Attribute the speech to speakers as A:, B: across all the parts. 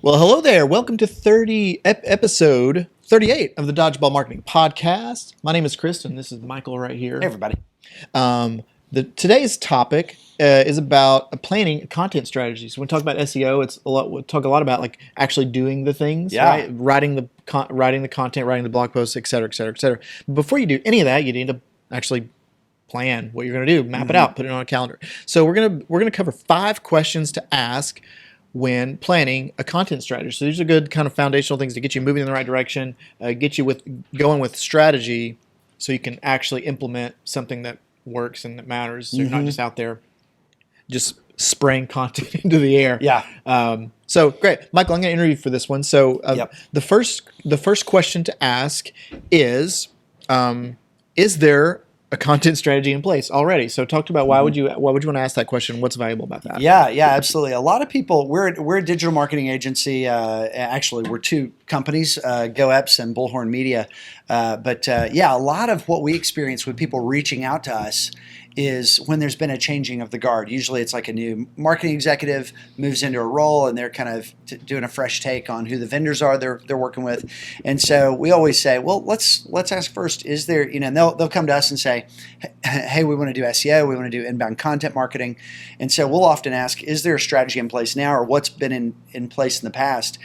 A: Well, hello there. Welcome to episode 38 of the Dodgeball Marketing Podcast. My name is Chris, and this is Michael right here.
B: Hey, everybody.
A: Today's topic is about planning content strategies. When we talk about SEO, we talk a lot about like actually doing the things, right? Writing the content, writing the blog posts, et cetera, et cetera, et cetera. Before you do any of that, you need to actually plan what you're going to do, map it out, put it on a calendar. So we're gonna cover 5 questions to ask when planning a content strategy. So these are good kind of foundational things to get you moving in the right direction, get you going with strategy, so you can actually implement something that works and that matters. So you're not just out there just spraying content into the air.
B: Yeah.
A: So great, Michael. I'm going to interview you for this one. So the first question to ask is there a content strategy in place already? So talk about why would you want to ask that question? What's valuable about that?
B: Yeah, absolutely. A lot of people, we're a digital marketing agency. Actually, we're 2 companies, GoEps and Bullhorn Media. But a lot of what we experience with people reaching out to us is when there's been a changing of the guard. Usually it's like a new marketing executive moves into a role and they're kind of doing a fresh take on who the vendors are they're working with. And so we always say, well, let's ask first, is there, and they'll come to us and say, hey, we want to do SEO, we want to do inbound content marketing. And so we'll often ask, is there a strategy in place now, or what's been in place in the past?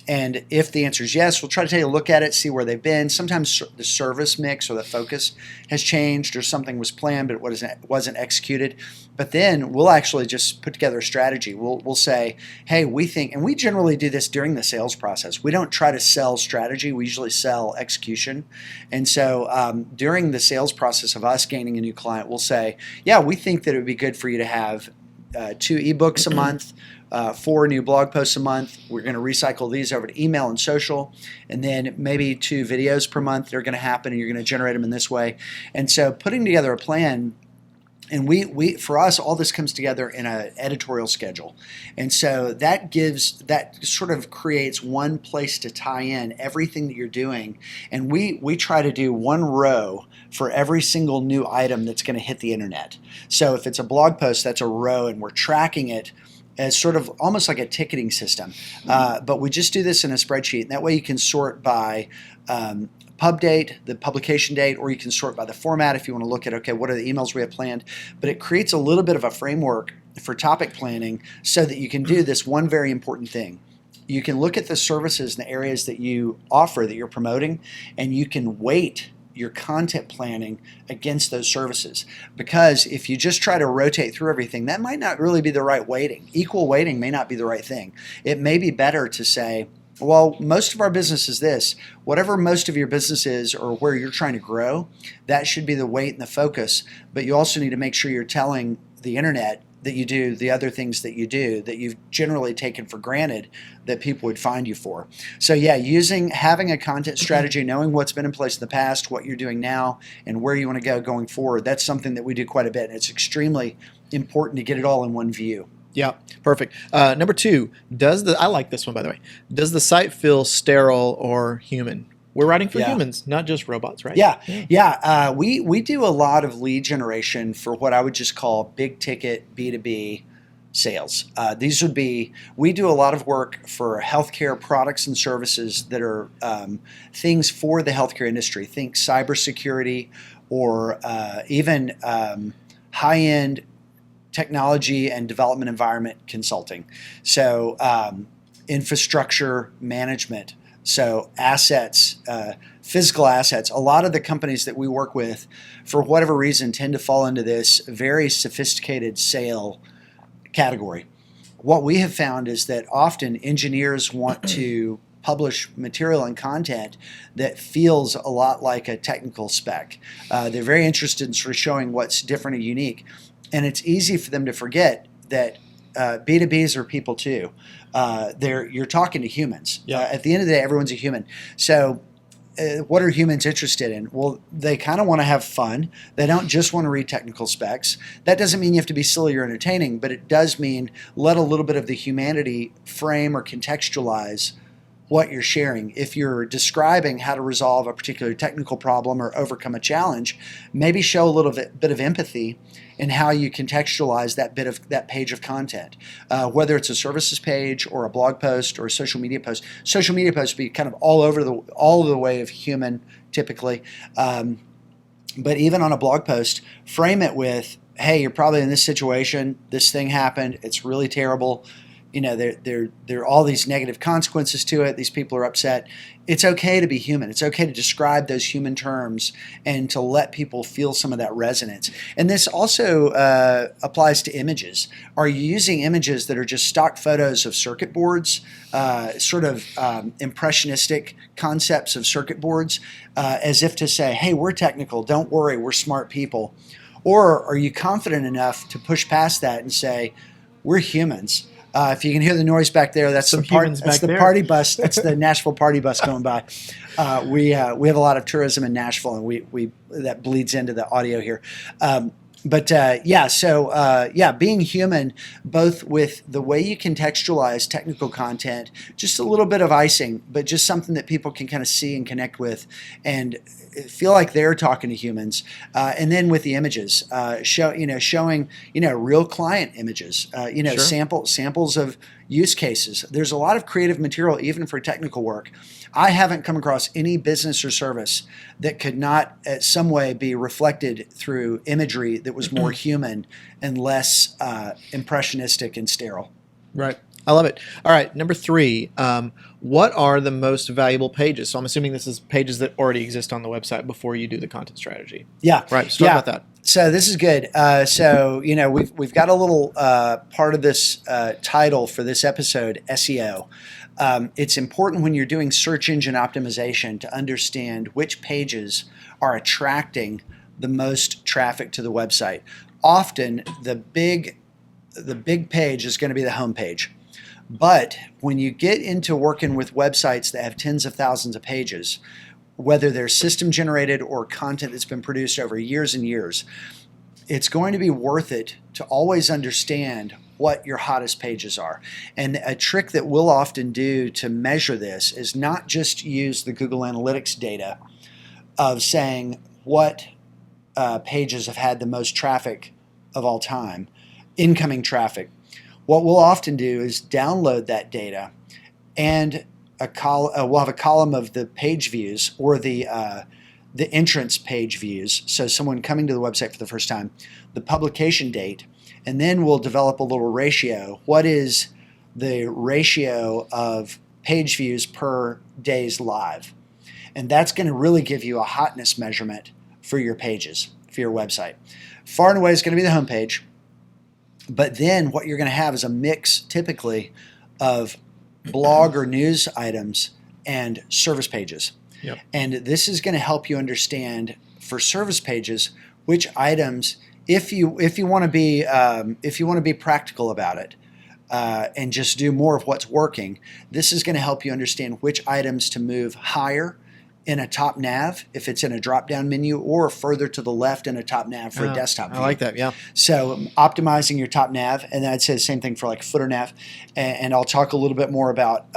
B: And if the answer is yes, we'll try to take a look at it, see where they've been. Sometimes the service mix or the focus has changed, or something was planned but wasn't executed. But then we'll actually just put together a strategy. We'll say, hey, we think, and we generally do this during the sales process. We don't try to sell strategy. We usually sell execution. And so during the sales process of us gaining a new client, we'll say, yeah, we think that it would be good for you to have 2 ebooks a month, 4 new blog posts a month. We're going to recycle these over to email and social, and then maybe 2 videos per month that are going to happen, and you're going to generate them in this way. And so putting together a plan, and we for us, all this comes together in an editorial schedule. And so that sort of creates one place to tie in everything that you're doing. And we try to do 1 row for every single new item that's going to hit the internet. So if it's a blog post, that's a row, and we're tracking it as sort of almost like a ticketing system. But we just do this in a spreadsheet. And that way you can sort by pub date, the publication date, or you can sort by the format if you want to look at, okay, what are the emails we have planned? But it creates a little bit of a framework for topic planning so that you can do this one very important thing. You can look at the services and the areas that you offer, that you're promoting, and you can weight your content planning against those services. Because if you just try to rotate through everything, that might not really be the right weighting. Equal weighting may not be the right thing. It may be better to say, well, most of our business is this. Whatever most of your business is, or where you're trying to grow, that should be the weight and the focus. But you also need to make sure you're telling the internet that you do the other things that you do that you've generally taken for granted that people would find you for. So yeah, having a content strategy, knowing what's been in place in the past, what you're doing now, and where you want to go going forward, that's something that we do quite a bit. And it's extremely important to get it all in one view.
A: Yeah, perfect. Number 2, I like this one, by the way. Does the site feel sterile or human? We're writing for humans, not just robots, right?
B: Yeah. We do a lot of lead generation for what I would just call big ticket B2B sales. We do a lot of work for healthcare products and services that are things for the healthcare industry. Think cybersecurity, or even high-end technology and development environment consulting. So infrastructure management. So assets, physical assets. A lot of the companies that we work with, for whatever reason, tend to fall into this very sophisticated sale category. What we have found is that often engineers want to publish material and content that feels a lot like a technical spec. They're very interested in sort of showing what's different and unique. And it's easy for them to forget that B2Bs are people too. You're talking to humans. At the end of the day, everyone's a human. So what are humans interested in? Well, they kind of want to have fun. They don't just want to read technical specs. That doesn't mean you have to be silly or entertaining, but it does mean let a little bit of the humanity frame or contextualize what you're sharing. If you're describing how to resolve a particular technical problem or overcome a challenge, maybe show a little bit of empathy in how you contextualize that page of content, whether it's a services page or a blog post or a social media post. Social media posts be kind of all of the way of human typically, but even on a blog post, frame it with, "Hey, you're probably in this situation. This thing happened. It's really terrible. You know, there are all these negative consequences to it. These people are upset." It's okay to be human. It's okay to describe those human terms and to let people feel some of that resonance. And this also applies to images. Are you using images that are just stock photos of circuit boards, impressionistic concepts of circuit boards, as if to say, "Hey, we're technical. Don't worry, we're smart people"? Or are you confident enough to push past that and say, "We're humans"? If you can hear the noise back there, that's the party bus. That's the Nashville party bus going by. We have a lot of tourism in Nashville, and we that bleeds into the audio here. Being human, both with the way you contextualize technical content, just a little bit of icing, but just something that people can kind of see and connect with, and feel like they're talking to humans. And then with the images, showing real client images,
A: Sure.
B: samples of use cases. There's a lot of creative material even for technical work. I haven't come across any business or service that could not at some way be reflected through imagery that was more human and less impressionistic and sterile.
A: Right. I love it. All right. Number 3, what are the most valuable pages? So I'm assuming this is pages that already exist on the website before you do the content strategy.
B: Yeah.
A: Right. So talk about that.
B: So this is good. We've got a little part of this title for this episode, SEO. It's important when you're doing search engine optimization to understand which pages are attracting the most traffic to the website. Often the big page is going to be the home page. But when you get into working with websites that have tens of thousands of pages, whether they're system generated or content that's been produced over years and years, it's going to be worth it to always understand what your hottest pages are. And a trick that we'll often do to measure this is not just use the Google Analytics data of saying what pages have had the most traffic of all time, incoming traffic. What we'll often do is download that data, and we'll have a column of the page views or the entrance page views. So someone coming to the website for the first time, the publication date, and then we'll develop a little ratio. What is the ratio of page views per days live? And that's going to really give you a hotness measurement for your pages, for your website. Far and away is going to be the homepage. But then what you're going to have is a mix typically of blog or news items and service pages.
A: Yep.
B: And this is going to help you understand for service pages which items, if you want to be practical about it and just do more of what's working, this is going to help you understand which items to move higher in a top nav if it's in a drop-down menu, or further to the left in a top nav for a desktop view.
A: I like that, yeah.
B: So optimizing your top nav, and I'd say the same thing for like footer nav, and I'll talk a little bit more about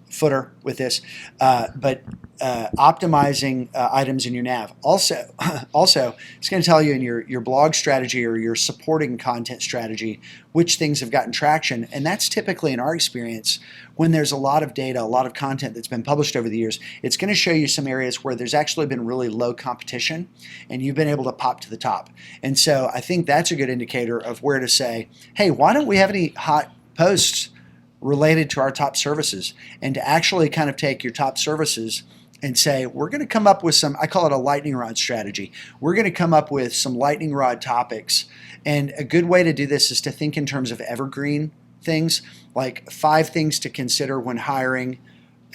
B: footer with this, but optimizing items in your nav. Also, it's going to tell you in your blog strategy or your supporting content strategy which things have gotten traction, and that's typically in our experience when there's a lot of data, a lot of content that's been published over the years. It's going to show you some areas where there's actually been really low competition, and you've been able to pop to the top. And so I think that's a good indicator of where to say, hey, why don't we have any hot posts related to our top services, and to actually kind of take your top services and say, we're going to come up with some, I call it a lightning rod strategy. We're going to come up with some lightning rod topics. And a good way to do this is to think in terms of evergreen things, like 5 things to consider when hiring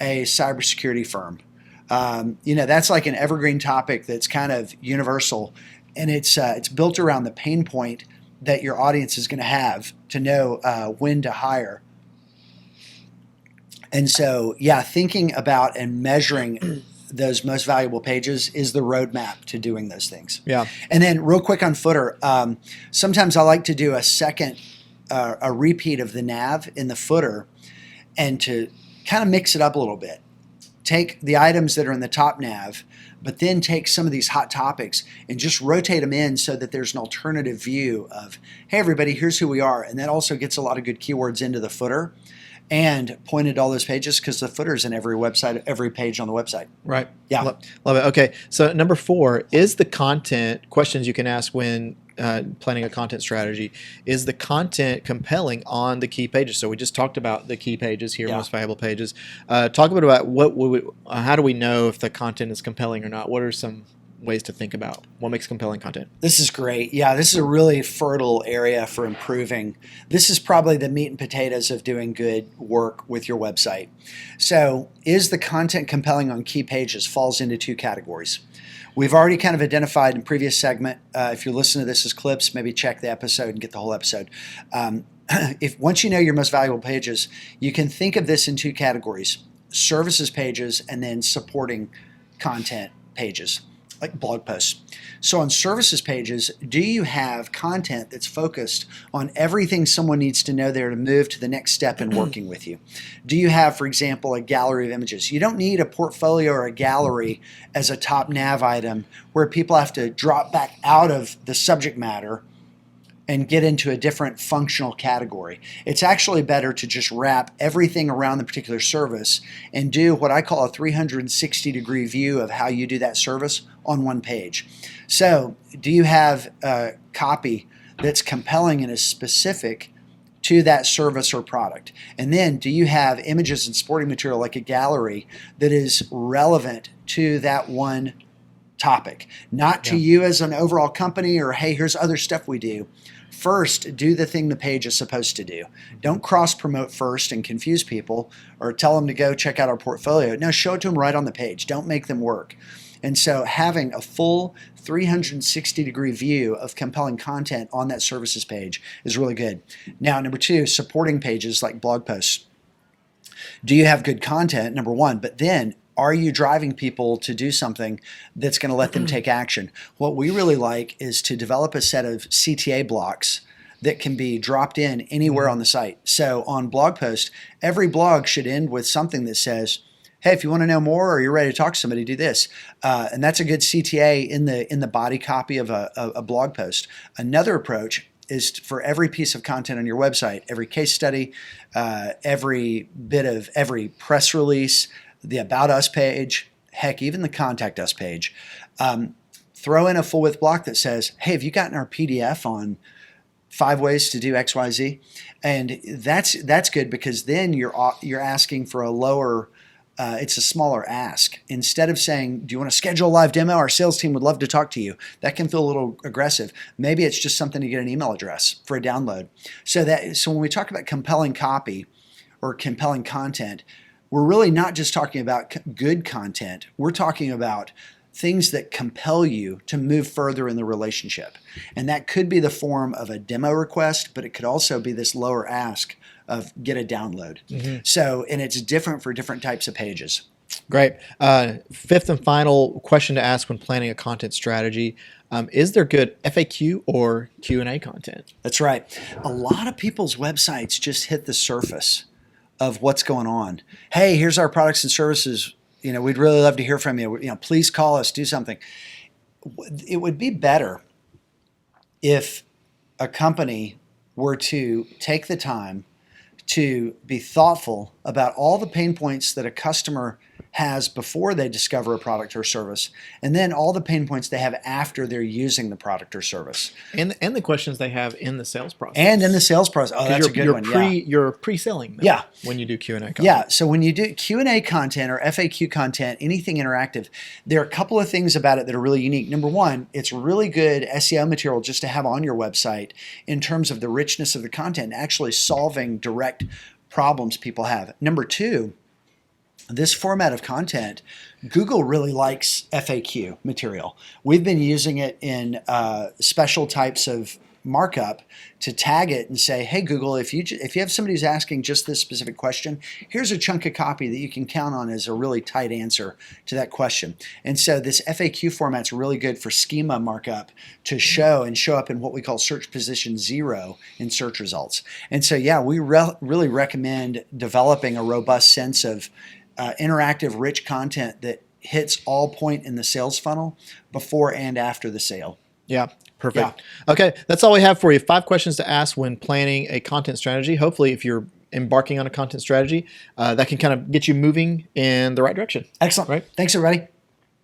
B: a cybersecurity firm. That's like an evergreen topic that's kind of universal, and it's built around the pain point that your audience is going to have to know when to hire. And so, thinking about and measuring those most valuable pages is the roadmap to doing those things.
A: Yeah.
B: And then real quick on footer, sometimes I like to do a repeat of the nav in the footer, and to kind of mix it up a little bit. Take the items that are in the top nav, but then take some of these hot topics and just rotate them in so that there's an alternative view of, hey, everybody, here's who we are. And that also gets a lot of good keywords into the footer and pointed to all those pages because the footer's in every website, every page on the website.
A: Right.
B: Yeah.
A: Love it. Okay. So number 4 is the content questions you can ask when planning a content strategy. Is the content compelling on the key pages? So we just talked about the key pages here, most valuable pages. Talk a bit about how do we know if the content is compelling or not? What are some ways to think about what makes compelling content?
B: This is great. Yeah, this is a really fertile area for improving. This is probably the meat and potatoes of doing good work with your website. So is the content compelling on key pages? Falls into 2 categories. We've already kind of identified in previous segment, if you're listening to this as clips, maybe check the episode and get the whole episode. If once you know your most valuable pages, you can think of this in 2 categories: services pages and then supporting content pages, like blog posts. So on services pages, do you have content that's focused on everything someone needs to know there to move to the next step in working with you? Do you have, for example, a gallery of images? You don't need a portfolio or a gallery as a top nav item where people have to drop back out of the subject matter and get into a different functional category. It's actually better to just wrap everything around the particular service and do what I call a 360-degree view of how you do that service on one page. So, do you have a copy that's compelling and is specific to that service or product? And then, do you have images and supporting material like a gallery that is relevant to that one topic? Not to you as an overall company or, hey, here's other stuff we do. First, do the thing the page is supposed to do. Don't cross-promote first and confuse people or tell them to go check out our portfolio. No, show it to them right on the page. Don't make them work. And so having a full 360-degree view of compelling content on that services page is really good. Now, number 2, supporting pages like blog posts. Do you have good content, number 1, but then are you driving people to do something that's going to let them take action? What we really like is to develop a set of CTA blocks that can be dropped in anywhere on the site. So on blog post, every blog should end with something that says, hey, if you want to know more or you're ready to talk to somebody, do this. And that's a good CTA in the body copy of a blog post. Another approach is for every piece of content on your website, every case study, every press release, the About Us page, heck, even the Contact Us page, throw in a full width block that says, hey, have you gotten our PDF on 5 ways to do XYZ? And that's good because then you're asking for a lower, it's a smaller ask. Instead of saying, do you want to schedule a live demo? Our sales team would love to talk to you. That can feel a little aggressive. Maybe it's just something to get an email address for a download. So when we talk about compelling copy or compelling content, we're really not just talking about good content. We're talking about things that compel you to move further in the relationship. And that could be the form of a demo request, but it could also be this lower ask of get a download. So, and it's different for different types of pages.
A: Great. 5th and final question to ask when planning a content strategy. Is there good FAQ or Q&A content?
B: That's right. A lot of people's websites just hit the surface of what's going on. Hey, here's our products and services. We'd really love to hear from you. Please call us, do something. It would be better if a company were to take the time to be thoughtful about all the pain points that a customer has before they discover a product or service, and then all the pain points they have after they're using the product or service.
A: And the questions they have in the sales process.
B: And in the sales process. Oh, that's a good one.
A: You're pre-selling them when you do Q&A content.
B: Yeah, so when you do Q&A content or FAQ content, anything interactive, there are a couple of things about it that are really unique. Number 1, it's really good SEO material just to have on your website in terms of the richness of the content, actually solving direct problems people have. Number 2, this format of content, Google really likes FAQ material. We've been using it in special types of markup to tag it and say, hey, Google, if you have somebody who's asking just this specific question, here's a chunk of copy that you can count on as a really tight answer to that question. And so this FAQ format's really good for schema markup to show up in what we call search position 0 in search results. And so, yeah, we really recommend developing a robust sense of interactive, rich content that hits all point in the sales funnel before and after the sale.
A: Yeah, perfect. Yeah. Okay, that's all we have for you. 5 questions to ask when planning a content strategy. Hopefully, if you're embarking on a content strategy, that can kind of get you moving in the right direction.
B: Excellent.
A: Right?
B: Thanks, everybody.